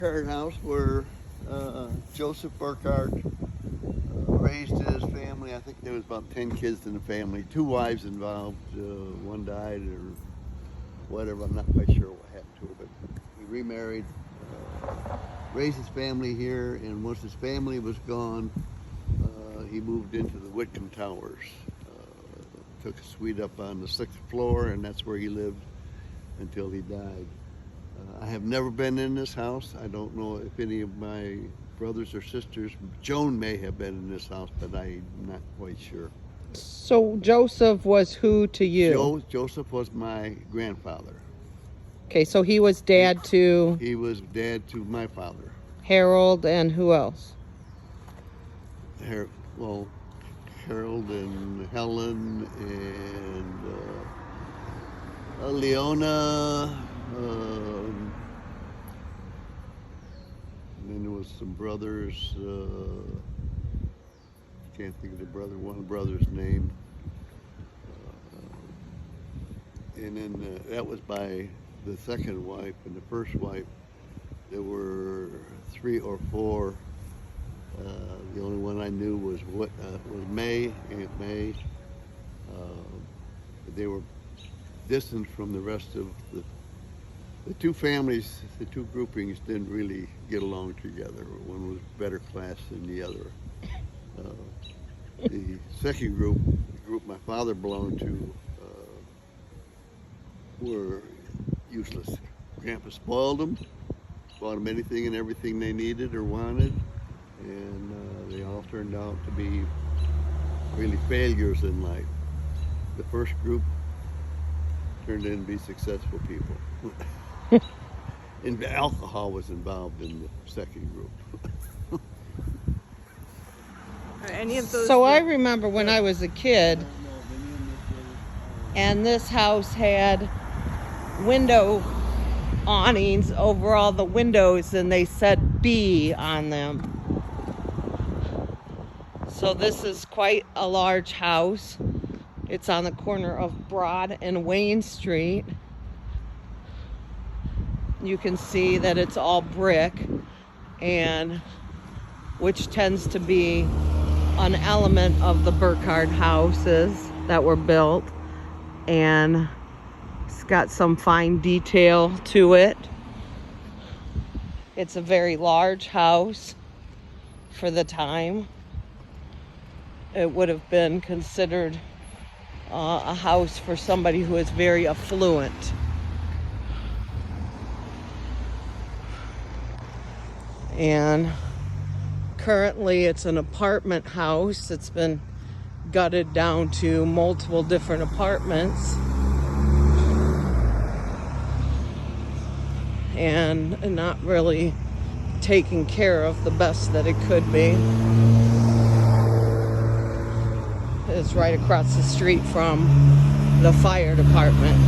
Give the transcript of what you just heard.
Burkhard house where Joseph Burkhard raised his family. I think there was about 10 kids in the family, 2 wives involved. One died or whatever. I'm not quite sure what happened to her, but he remarried, raised his family here, and once his family was gone, he moved into the Whitcomb Towers. Took a suite up on the 6th floor, and that's where he lived until he died. I have never been in this house. I don't know if any of my brothers or sisters, Joan may have been in this house, but I'm not quite sure. So Joseph was who to you? Joseph was my grandfather. Okay, so he was dad to He was dad to my father. Harold and who else? Harold and Helen and Leona. And then there was some brothers. Can't think of one brother's name. And then that was by the second wife, and the first wife, there were 3 or 4. The only one I knew was May, Aunt May. They were distant from the rest of the 2 families. The 2 groupings didn't really get along together. One was better class than the other. The second group, the group my father belonged to, were useless. Grandpa spoiled them, bought them anything and everything they needed or wanted, and they all turned out to be really failures in life. The first group turned in to be successful people. And alcohol was involved in the second group. So I remember when I was a kid, and this house had window awnings over all the windows, and they said B on them. So this is quite a large house. It's on the corner of Broad and Wayne Street. You can see that it's all brick, and which tends to be an element of the Burkhard houses that were built, and it's got some fine detail to it. It's a very large house for the time. It would have been considered a house for somebody who is very affluent. And currently it's an apartment house. It's been gutted down to multiple different apartments, and not really taken care of the best that it could be. It's right across the street from the fire department.